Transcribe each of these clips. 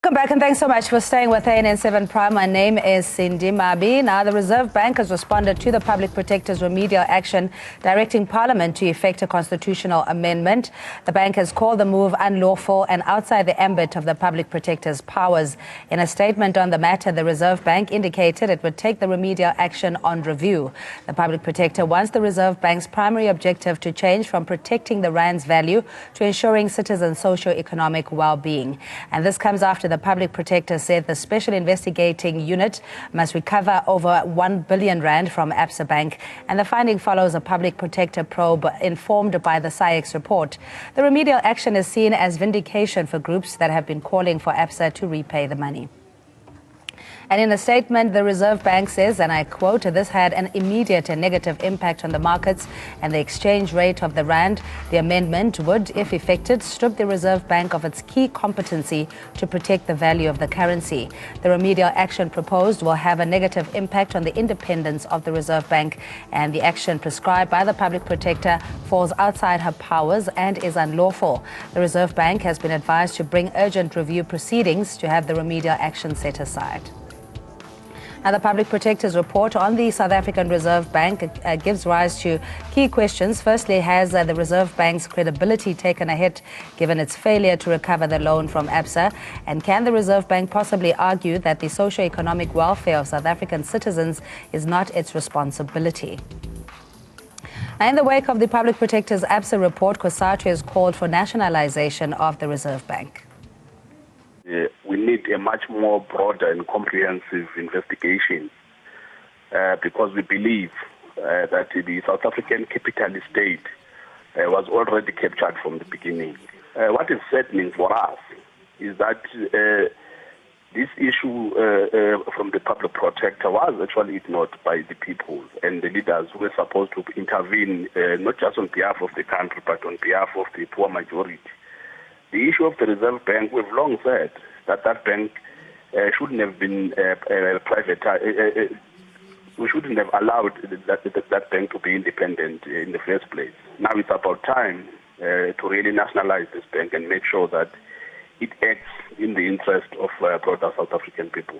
Welcome back and thanks so much for staying with ANN7 Prime. My name is Cindy Mabi. Now, the Reserve Bank has responded to the Public Protector's remedial action directing Parliament to effect a constitutional amendment. The bank has called the move unlawful and outside the ambit of the Public Protector's powers. In a statement on the matter, the Reserve Bank indicated it would take the remedial action on review. The Public Protector wants the Reserve Bank's primary objective to change from protecting the rand's value to ensuring citizens' socio-economic well-being. And this comes after the Public Protector said the Special Investigating Unit must recover over 1 billion rand from Absa Bank, and the finding follows a Public Protector probe informed by the SAIX report. The remedial action is seen as vindication for groups that have been calling for Absa to repay the money. And in a statement, the Reserve Bank says, and I quote, "This had an immediate and negative impact on the markets and the exchange rate of the rand. The amendment would, if effected, strip the Reserve Bank of its key competency to protect the value of the currency. The remedial action proposed will have a negative impact on the independence of the Reserve Bank, and the action prescribed by the Public Protector falls outside her powers and is unlawful. The Reserve Bank has been advised to bring urgent review proceedings to have the remedial action set aside." Now, the Public Protector's report on the South African Reserve Bank gives rise to key questions. Firstly, has the Reserve Bank's credibility taken a hit given its failure to recover the loan from Absa? And can the Reserve Bank possibly argue that the socio-economic welfare of South African citizens is not its responsibility? Now, in the wake of the Public Protector's Absa report, COSATU has called for nationalization of the Reserve Bank. We need a much more broader and comprehensive investigation because we believe that the South African capitalist state was already captured from the beginning. What is threatening for us is that this issue from the Public Protector was actually ignored by the people and the leaders who were supposed to intervene not just on behalf of the country but on behalf of the poor majority. The issue of the Reserve Bank, we've long said that that bank shouldn't have been private. We shouldn't have allowed that bank to be independent in the first place. Now it's about time to really nationalize this bank and make sure that it acts in the interest of broader South African people.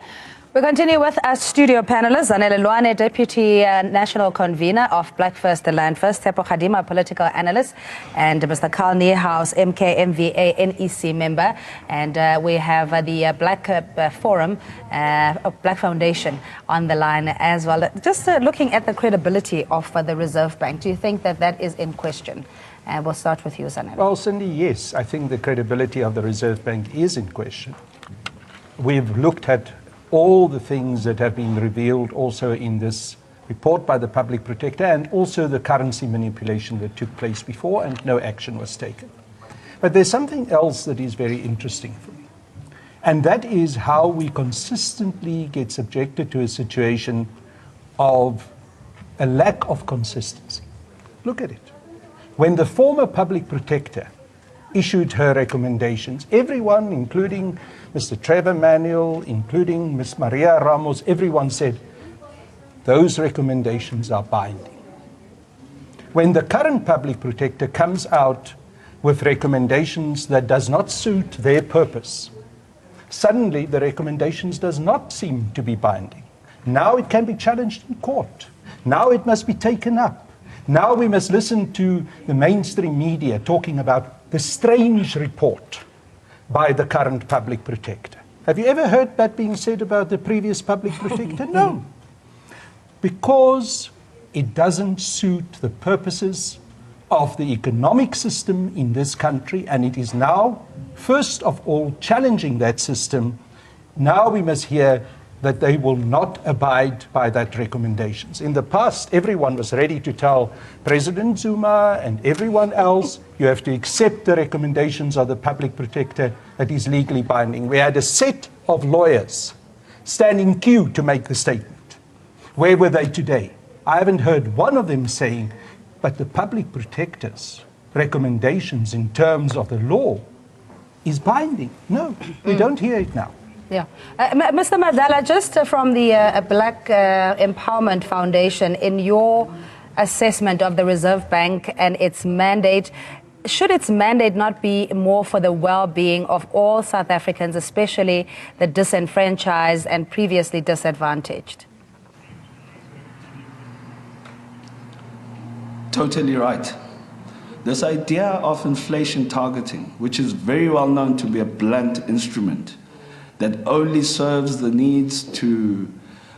We continue with our studio panelists, Zanele Lwane, Deputy National Convener of Black First, the Land First, Tepo Khadima, Political Analyst, and Mr. Carl Niehaus, MKMVA NEC member. And we have the Black Forum, Black Foundation on the line as well. Just looking at the credibility of the Reserve Bank, do you think that that is in question? And we'll start with you, Zanele. Well, Cindy, yes, I think the credibility of the Reserve Bank is in question. We've looked at all the things that have been revealed also in this report by the Public Protector and also the currency manipulation that took place before, and no action was taken. But there's something else that is very interesting for me, and that is how we consistently get subjected to a situation of a lack of consistency. Look at it. When the former Public Protector issued her recommendations, everyone, including Mr. Trevor Manuel, including Ms. Maria Ramos, everyone said, those recommendations are binding. When the current Public Protector comes out with recommendations that does not suit their purpose, suddenly the recommendations does not seem to be binding. Now it can be challenged in court. Now it must be taken up. Now we must listen to the mainstream media talking about the strange report by the current Public Protector. Have you ever heard that being said about the previous Public Protector? No. Because it doesn't suit the purposes of the economic system in this country, and it is now, first of all, challenging that system. Now we must hear that they will not abide by that recommendations. In the past, everyone was ready to tell President Zuma and everyone else, you have to accept the recommendations of the Public Protector that is legally binding. We had a set of lawyers standing in queue to make the statement. Where were they today? I haven't heard one of them saying, but the Public Protector's recommendations in terms of the law is binding. No, we don't hear it now. Yeah. Mr. Madala, just from the Black Empowerment Foundation, in your assessment of the Reserve Bank and its mandate, should its mandate not be more for the well-being of all South Africans, especially the disenfranchised and previously disadvantaged? Totally right. This idea of inflation targeting, which is very well known to be a blunt instrument that only serves the needs to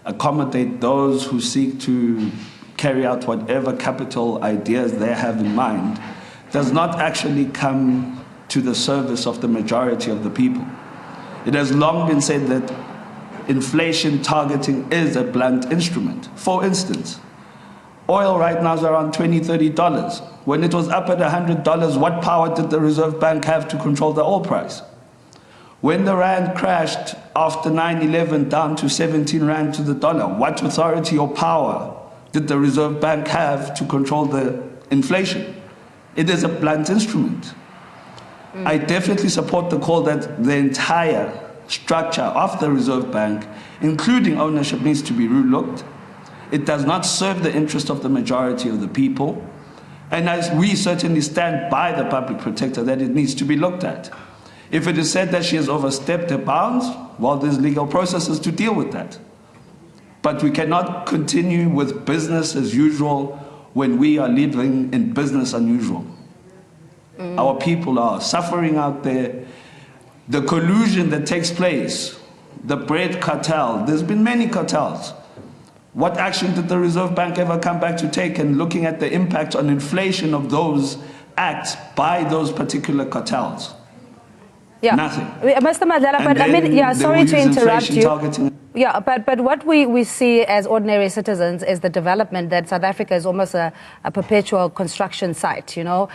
accommodate those who seek to carry out whatever capital ideas they have in mind, does not actually come to the service of the majority of the people. It has long been said that inflation targeting is a blunt instrument. For instance, oil right now is around $20, $30. When it was up at $100, what power did the Reserve Bank have to control the oil price? When the rand crashed after 9/11 down to 17 rand to the dollar, what authority or power did the Reserve Bank have to control the inflation? It is a blunt instrument. I definitely support the call that the entire structure of the Reserve Bank, including ownership, needs to be relooked. It does not serve the interest of the majority of the people. And as we certainly stand by the public protector that it needs to be looked at. If it is said that she has overstepped her bounds, well, there's legal processes to deal with that. But we cannot continue with business as usual when we are living in business unusual. Our people are suffering out there. The collusion that takes place, the bread cartel, there's been many cartels. What action did the Reserve Bank ever come back to take in looking at the impact on inflation of those acts by those particular cartels? Yeah. Nothing. Mr. Madlela, but I mean, yeah, sorry to interrupt you. Yeah, but what we see as ordinary citizens is the development that South Africa is almost a perpetual construction site, you know.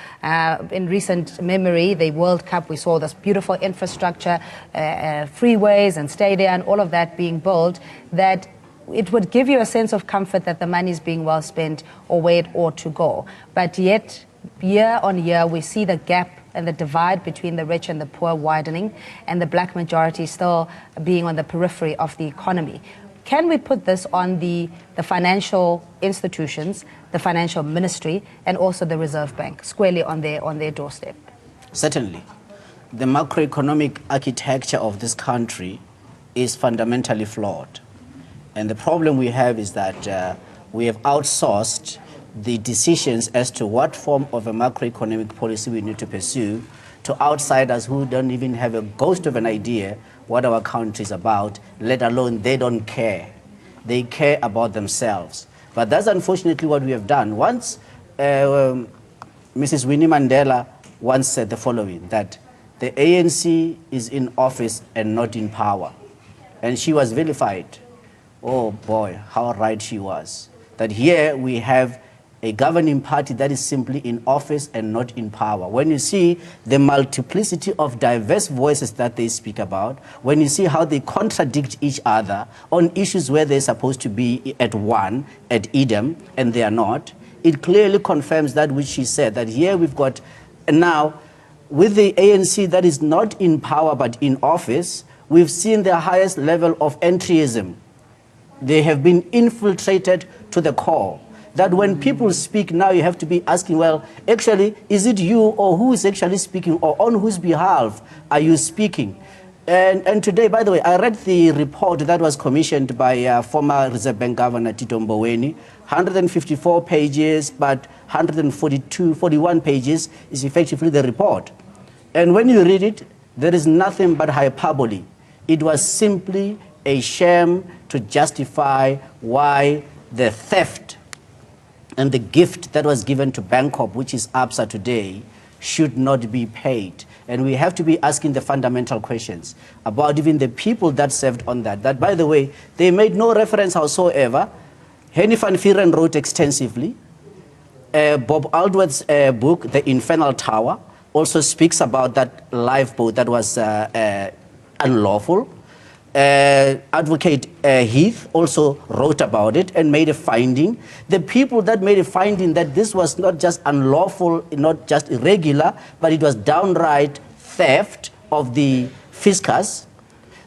In recent memory, the World Cup, we saw this beautiful infrastructure, freeways and stadia and all of that being built, that it would give you a sense of comfort that the money is being well spent or where it ought to go. But yet, year on year, we see the gap and the divide between the rich and the poor widening, and the black majority still being on the periphery of the economy. Can we put this on the financial institutions, the financial ministry, and also the Reserve Bank, squarely on their doorstep? Certainly. The macroeconomic architecture of this country is fundamentally flawed. And the problem we have is that we have outsourced the decisions as to what form of a macroeconomic policy we need to pursue to outsiders who don't even have a ghost of an idea what our country is about, let alone they don't care. They care about themselves. But that's unfortunately what we have done. Once Mrs. Winnie Mandela once said the following, that the ANC is in office and not in power. And she was vilified. Oh boy, how right she was. That here we have a governing party that is simply in office and not in power. When you see the multiplicity of diverse voices that they speak about, when you see how they contradict each other on issues where they're supposed to be at one, at Edom, and they are not, it clearly confirms that which she said, that here we've got now, with the ANC that is not in power but in office, we've seen the highest level of entryism. They have been infiltrated to the core. That when people speak now, you have to be asking, well, actually, is it you or who is actually speaking, or on whose behalf are you speaking? And today, by the way, I read the report that was commissioned by former Reserve Bank Governor Tito Mboweni, 154 pages, but 41 pages is effectively the report. And when you read it, there is nothing but hyperbole. It was simply a sham to justify why the theft and the gift that was given to Bangkok, which is ABSA today, should not be paid. And we have to be asking the fundamental questions about even the people that served on that. That, by the way, they made no reference whatsoever. Henny van Vieren wrote extensively. Bob Aldworth's book, The Infernal Tower, also speaks about that lifeboat that was unlawful. Advocate Heath also wrote about it and made a finding. The people that made a finding that this was not just unlawful, not just irregular, but it was downright theft of the fiscus,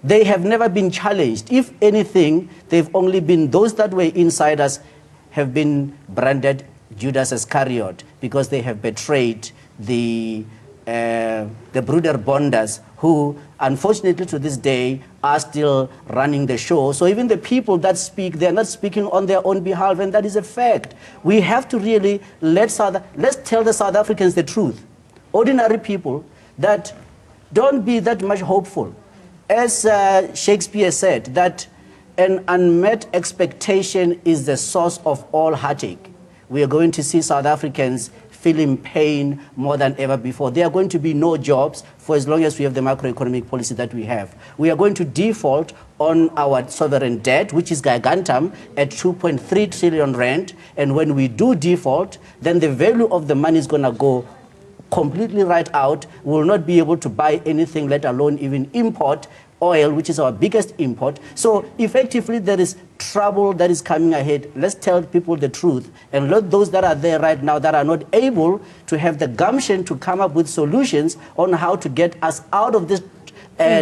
they have never been challenged. If anything, they've only been, those that were insiders have been branded Judas Iscariot because they have betrayed the broader bonders who, unfortunately to this day, are still running the show. So even the people that speak, they're not speaking on their own behalf, and that is a fact. We have to really let's tell the South Africans the truth. Ordinary people, that don't be that much hopeful. As Shakespeare said, that an unmet expectation is the source of all heartache. We are going to see South Africans feeling pain more than ever before. There are going to be no jobs for as long as we have the macroeconomic policy that we have. We are going to default on our sovereign debt, which is gigantum, at 2.3 trillion rand. And when we do default, then the value of the money is going to go completely right out. We will not be able to buy anything, let alone even import oil, which is our biggest import. So effectively, there is trouble that is coming ahead. Let's tell people the truth, and let those that are there right now that are not able to have the gumption to come up with solutions on how to get us out of this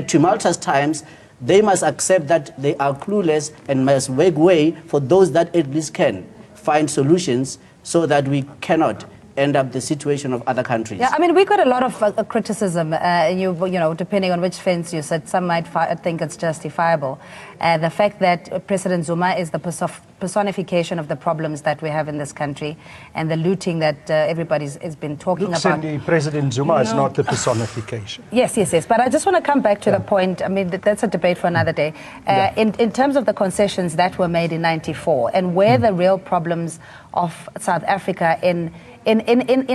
tumultuous times. They must accept that they are clueless and must make way for those that at least can find solutions so that we cannot end up the situation of other countries. Yeah, I mean, we got a lot of criticism, you know, depending on which fence you said. Some might think it's justifiable. The fact that President Zuma is the personification of the problems that we have in this country, and the looting that everybody's has been talking about. Cindy, President Zuma is not the personification. Yes. But I just want to come back to the point. I mean, that's a debate for another day. In terms of the concessions that were made in '94, and where the real problems of South Africa in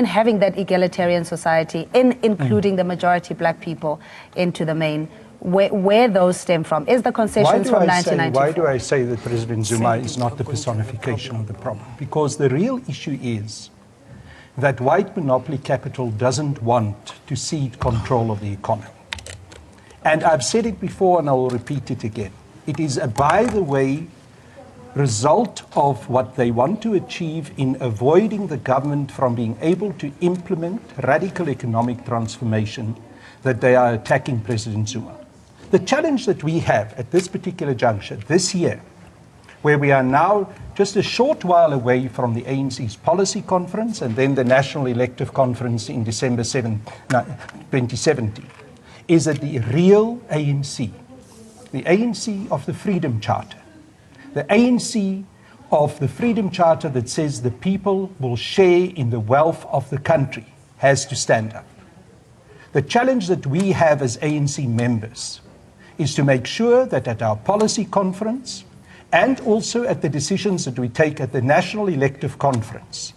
having that egalitarian society, in including the majority black people into the main, where those stem from. Is the concessions from 1994? Why do I say that President Zuma is not the personification of the problem? Because the real issue is that white monopoly capital doesn't want to cede control of the economy. And I've said it before and I will repeat it again. It is a, by the way, result of what they want to achieve in avoiding the government from being able to implement radical economic transformation that they are attacking President Zuma. The challenge that we have at this particular juncture this year, where we are now just a short while away from the ANC's policy conference and then the National Elective Conference in December 2017, is that the real ANC, the ANC of the Freedom Charter, the ANC of the Freedom Charter that says the people will share in the wealth of the country, has to stand up. The challenge that we have as ANC members is to make sure that at our policy conference and also at the decisions that we take at the National Elective Conference,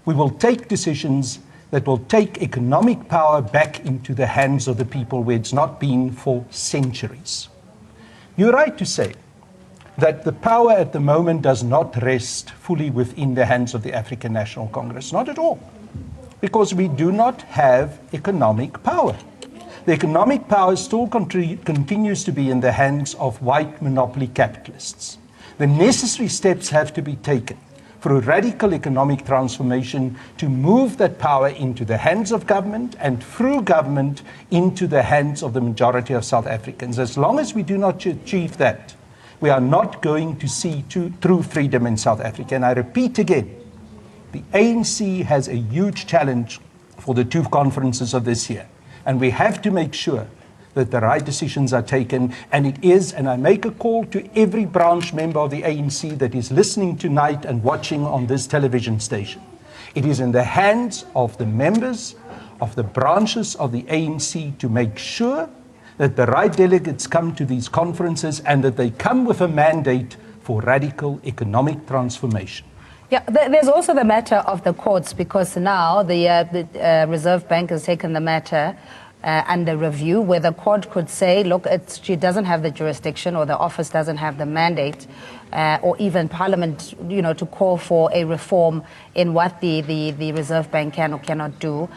we will take decisions that will take economic power back into the hands of the people where it's not been for centuries. You're right to say that the power at the moment does not rest fully within the hands of the African National Congress. Not at all. Because we do not have economic power. The economic power still continues to be in the hands of white monopoly capitalists. The necessary steps have to be taken for a radical economic transformation to move that power into the hands of government and through government into the hands of the majority of South Africans. As long as we do not achieve that, we are not going to see true freedom in South Africa. And I repeat again, the ANC has a huge challenge for the two conferences of this year. And we have to make sure that the right decisions are taken. And it is, and I make a call to every branch member of the ANC that is listening tonight and watching on this television station. It is in the hands of the members of the branches of the ANC to make sure that the right delegates come to these conferences and that they come with a mandate for radical economic transformation. Yeah, there's also the matter of the courts, because now the Reserve Bank has taken the matter under review, where the court could say, look, she doesn't have the jurisdiction, or the office doesn't have the mandate, or even Parliament, you know, to call for a reform in what the Reserve Bank can or cannot do.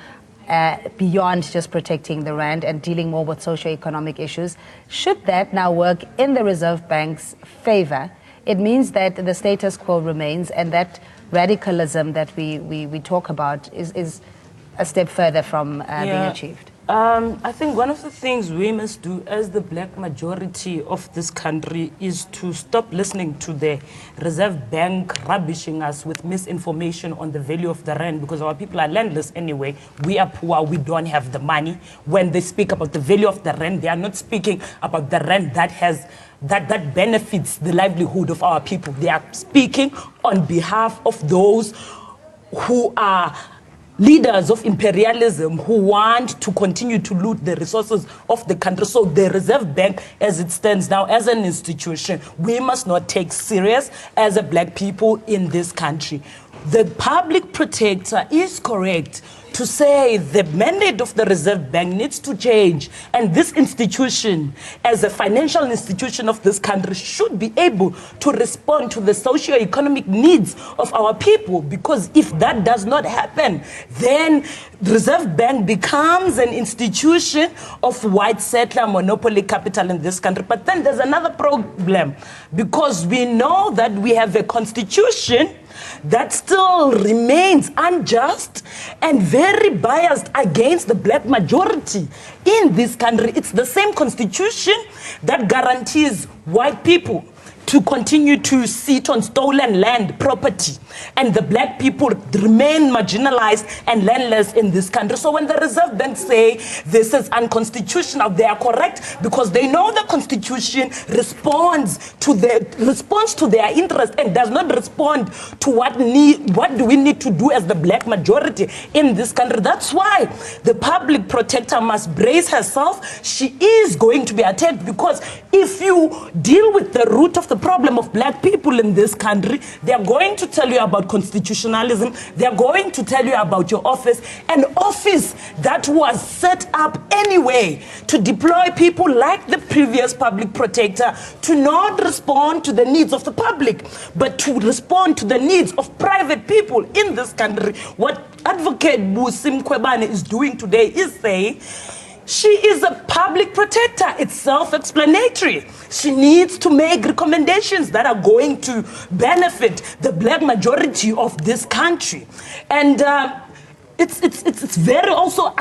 Beyond just protecting the rand and dealing more with socio-economic issues. Should that now work in the Reserve Bank's favor, it means that the status quo remains, and that radicalism that we talk about is a step further from being achieved. I think one of the things we must do as the black majority of this country is to stop listening to the Reserve Bank rubbishing us with misinformation on the value of the rand, because our people are landless anyway. We are poor, we don't have the money. When they speak about the value of the rand, they are not speaking about the rand that benefits the livelihood of our people. They are speaking on behalf of those who are leaders of imperialism who want to continue to loot the resources of the country. So the Reserve Bank, as it stands now, as an institution, we must not take serious as a black people in this country. The public protector is correct to say the mandate of the Reserve Bank needs to change, and this institution, as a financial institution of this country, should be able to respond to the socio-economic needs of our people, because if that does not happen, then the Reserve Bank becomes an institution of white settler monopoly capital in this country. But then there's another problem, because we know that we have a constitution that still remains unjust and very biased against the black majority in this country. It's the same constitution that guarantees white people to continue to sit on stolen land property, and the black people remain marginalized and landless in this country. So when the Reserve Bank say this is unconstitutional, they are correct, because they know the constitution responds to their interest and does not respond to what do we need to do as the black majority in this country. That's why the public protector must brace herself. She is going to be attacked, because if you deal with the root of the problem of black people in this country, they are going to tell you about constitutionalism. They are going to tell you about your office, an office that was set up anyway to deploy people like the previous public protector to not respond to the needs of the public, but to respond to the needs of private people in this country. What Advocate Busim Kwebane is doing today is saying she is a public protector. It's self-explanatory. She needs to make recommendations that are going to benefit the black majority of this country. And it's very also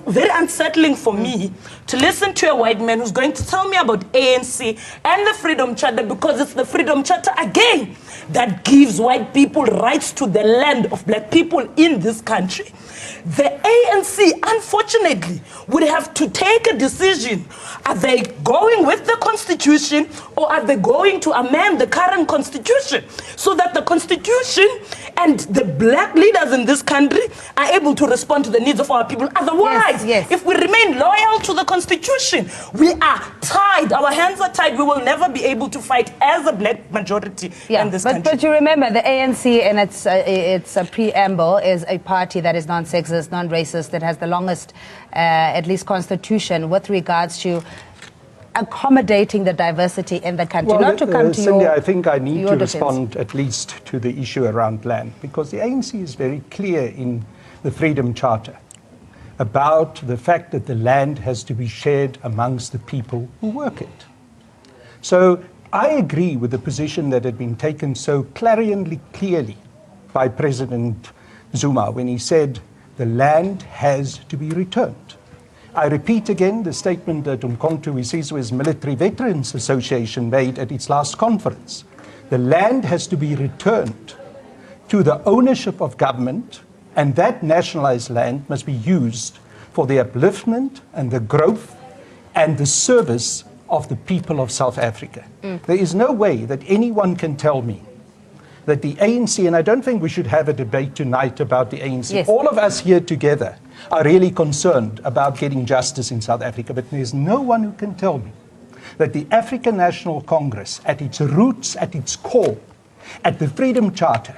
very unsettling for me to listen to a white man who's going to tell me about ANC and the Freedom Charter, because it's the Freedom Charter again that gives white people rights to the land of black people in this country. The ANC, unfortunately, would have to take a decision. Are they going with the constitution, or are they going to amend the current constitution so that the constitution and the black leaders in this country are able to respond to the needs of our people? Otherwise, if we remain loyal to the constitution, we are tied. Our hands are tied. We will never be able to fight as a black majority in this country. But you remember, the ANC in its preamble is a party that is non-sexist, non-racist, that has the longest, at least, constitution with regards to accommodating the diversity in the country. Well, not to come to Cindy, your I think I need to defense. respond at least to the issue around land, because the ANC is very clear in the Freedom Charter about the fact that the land has to be shared amongst the people who work it. So I agree with the position that had been taken so clarionly clearly by President Zuma when he said the land has to be returned. I repeat again the statement that Umkhonto we Sizwe's Military Veterans Association made at its last conference. The land has to be returned to the ownership of government, and that nationalized land must be used for the upliftment and the growth and the service of the people of South Africa. There is no way that anyone can tell me that the ANC, and I don't think we should have a debate tonight about the ANC. Yes. All of us here together are really concerned about getting justice in South Africa, but there's no one who can tell me that the African National Congress, at its roots, at its core, at the Freedom Charter,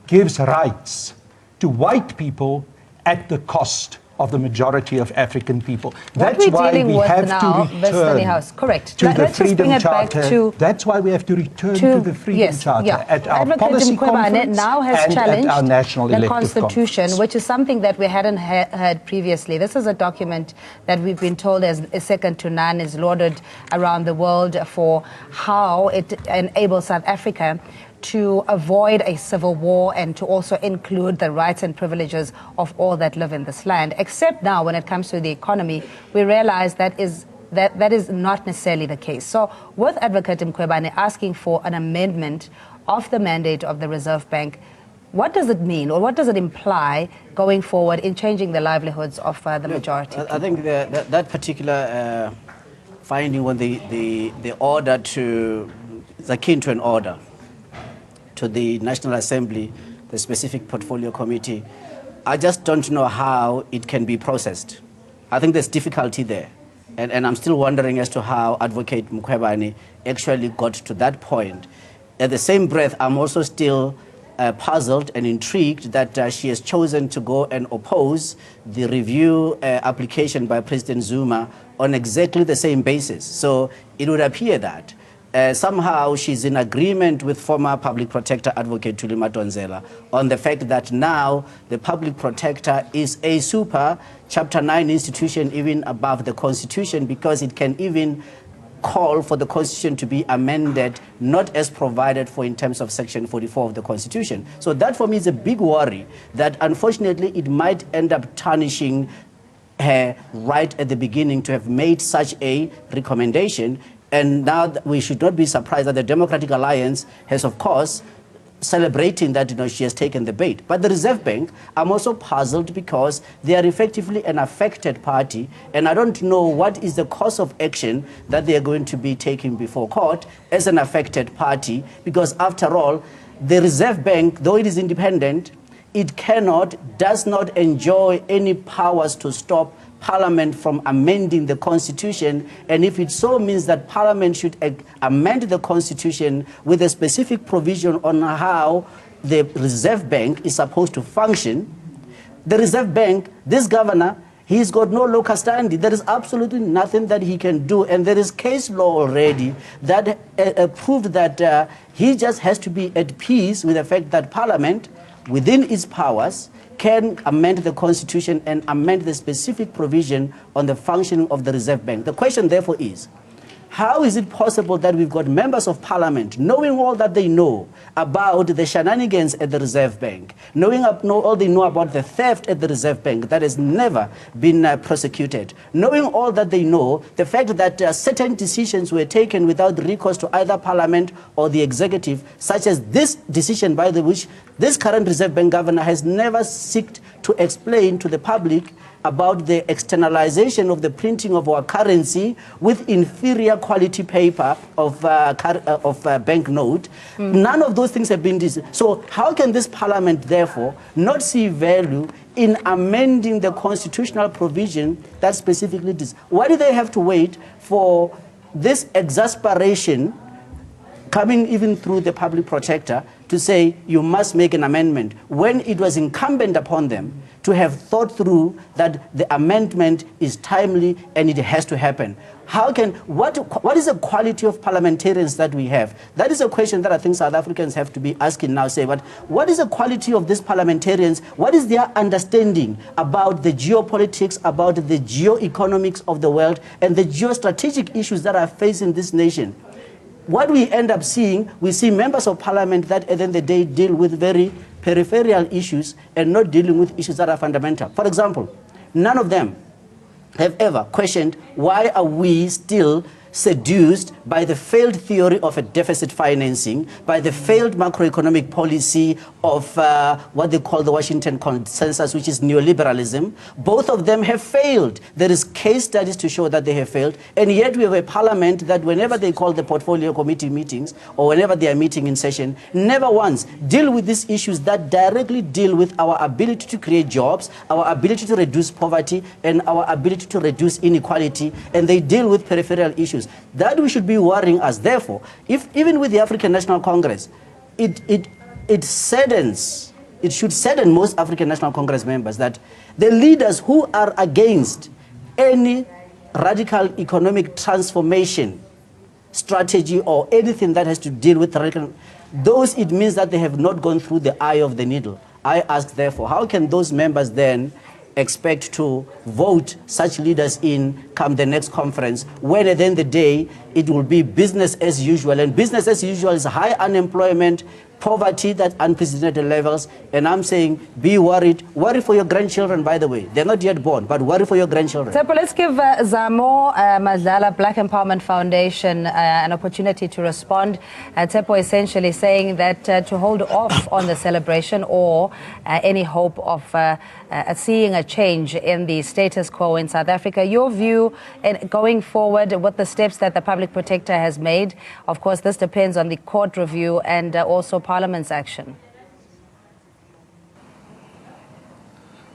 gives rights to white people at the cost of the majority of African people. That's why we have to return Correct. to the Let's just bring Freedom it back Charter. to That's why we have to return to the Freedom Charter at our Advocate policy Mkhwebane conference now has and challenged at our national the elective Constitution, conference. which is something that we hadn't heard previously. This is a document that we've been told is second to none, is lauded around the world for how it enables South Africa to avoid a civil war and to also include the rights and privileges of all that live in this land. Except now, when it comes to the economy, we realize that is not necessarily the case. So with Advocate Mkhwebane asking for an amendment of the mandate of the Reserve Bank, what does it mean, or what does it imply going forward in changing the livelihoods of the majority? I think that particular finding on the order to, it's akin to an order to the National Assembly, the specific portfolio committee, I just don't know how it can be processed. I think there's difficulty there. And I'm still wondering as to how Advocate Mkhwebane actually got to that point. At the same breath, I'm also still puzzled and intrigued that she has chosen to go and oppose the review application by President Zuma on exactly the same basis. So it would appear that somehow she's in agreement with former Public Protector Advocate Thuli Madonsela on the fact that now the Public Protector is a super Chapter 9 institution, even above the Constitution, because it can even call for the Constitution to be amended, not as provided for in terms of Section 44 of the Constitution. So that for me is a big worry, that unfortunately it might end up tarnishing her right at the beginning to have made such a recommendation. And now we should not be surprised that the Democratic Alliance has, of course, celebrating that she has taken the bait. But the Reserve Bank, I'm also puzzled because they are effectively an affected party, and I don't know what is the course of action that they are going to be taking before court as an affected party, because after all, the Reserve Bank, though it is independent, it does not enjoy any powers to stop Parliament from amending the Constitution, and if it so means that Parliament should amend the Constitution with a specific provision on how the Reserve Bank is supposed to function, the Reserve Bank, this governor, he's got no locus standi. There is absolutely nothing that he can do, and there is case law already that proved that he just has to be at peace with the fact that Parliament, within its powers, can amend the Constitution and amend the specific provision on the functioning of the Reserve Bank. The question, therefore, is, how is it possible that we've got members of Parliament, knowing all that they know about the shenanigans at the Reserve Bank, knowing all they know about the theft at the Reserve Bank that has never been prosecuted, knowing all that they know, the fact that certain decisions were taken without recourse to either Parliament or the executive, such as this decision, by the which this current Reserve Bank governor has never sought to explain to the public about the externalization of the printing of our currency with inferior quality paper of banknote. None of those things have been decided. So how can this Parliament, therefore, not see value in amending the constitutional provision that specifically does? Why do they have to wait for this exasperation coming even through the Public Protector to say you must make an amendment, when it was incumbent upon them to have thought through that the amendment is timely and it has to happen? What is the quality of parliamentarians that we have? That is a question that I think South Africans have to be asking now. Say, but what is the quality of these parliamentarians? What is their understanding about the geopolitics, about the geoeconomics of the world, and the geostrategic issues that are facing this nation? What we end up seeing, we see members of Parliament that at the end of the day deal with very peripheral issues and not dealing with issues that are fundamental. For example, none of them have ever questioned why are we still seduced by the failed theory of a deficit financing, by the failed macroeconomic policy of what they call the Washington Consensus, which is neoliberalism. Both of them have failed. There is case studies to show that they have failed, and yet we have a Parliament that whenever they call the portfolio committee meetings or whenever they are meeting in session, never once deal with these issues that directly deal with our ability to create jobs, our ability to reduce poverty, and our ability to reduce inequality, and they deal with peripheral issues. That we should be worrying us. Therefore, if even with the African National Congress, it saddens, it should sadden most African National Congress members that the leaders who are against any radical economic transformation strategy or anything that has to deal with radical, those, it means that they have not gone through the eye of the needle. I ask, therefore, how can those members then expect to vote such leaders in come the next conference, when at the end of the day, it will be business as usual. And business as usual is high unemployment, poverty at unprecedented levels. And I'm saying, be worried. Worry for your grandchildren, by the way. They're not yet born, but worry for your grandchildren. Tsepo, let's give Zamo Madlala Black Empowerment Foundation an opportunity to respond. Tsepo essentially saying that to hold off on the celebration or any hope of seeing a change in the status quo in South Africa. Your view in going forward with the steps that the Public Protector has made. Of course, this depends on the court review and also Parliament's action.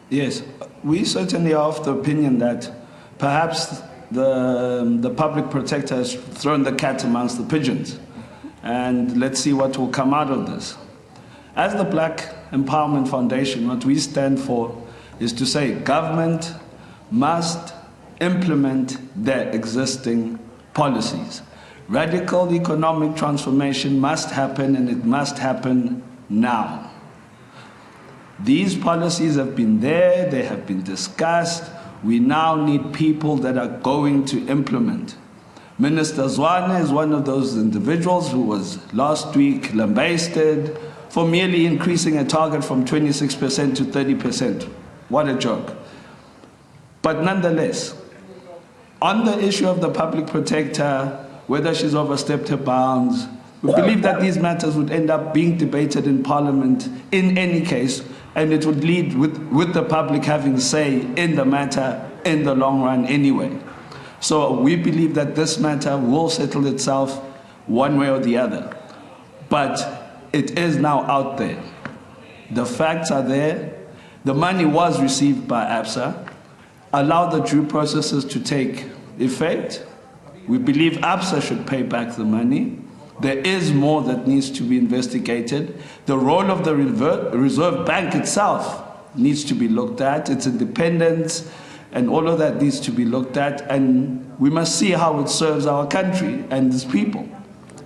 Yes, we certainly are of the opinion that perhaps the Public Protector has thrown the cat amongst the pigeons. And let's see what will come out of this. As the Black Empowerment Foundation, what we stand for is to say government must implement their existing policies. Radical economic transformation must happen, and it must happen now. These policies have been there, they have been discussed. We now need people that are going to implement. Minister Zwane is one of those individuals who was last week lambasted for merely increasing a target from 26% to 30%. What a joke. But nonetheless, on the issue of the Public Protector, whether she's overstepped her bounds, we believe that these matters would end up being debated in Parliament in any case, and it would lead with the public having say in the matter in the long run anyway. So we believe that this matter will settle itself one way or the other. But it is now out there. The facts are there. The money was received by ABSA. Allow the due processes to take effect. We believe ABSA should pay back the money. There is more that needs to be investigated. The role of the Reserve Bank itself needs to be looked at, its independence, and all of that needs to be looked at, and we must see how it serves our country and its people.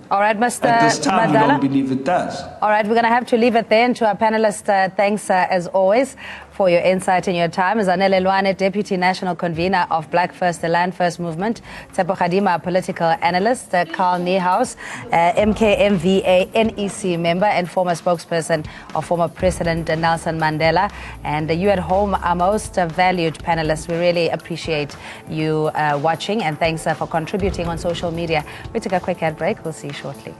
All right, Mr. At this time, Madlala, we don't believe it does. All right, we're going to have to leave it there. And to our panelists, thanks as always for your insight and your time. Zanele Lwane, Deputy National Convener of Black First, the Land First Movement. Tsepo Khadima, political analyst. Carl Niehaus, MKMVA NEC member and former spokesperson of former President Nelson Mandela. And you at home, our most valued panelists. We really appreciate you watching, and thanks for contributing on social media. We take a quick ad break. We'll see you shortly.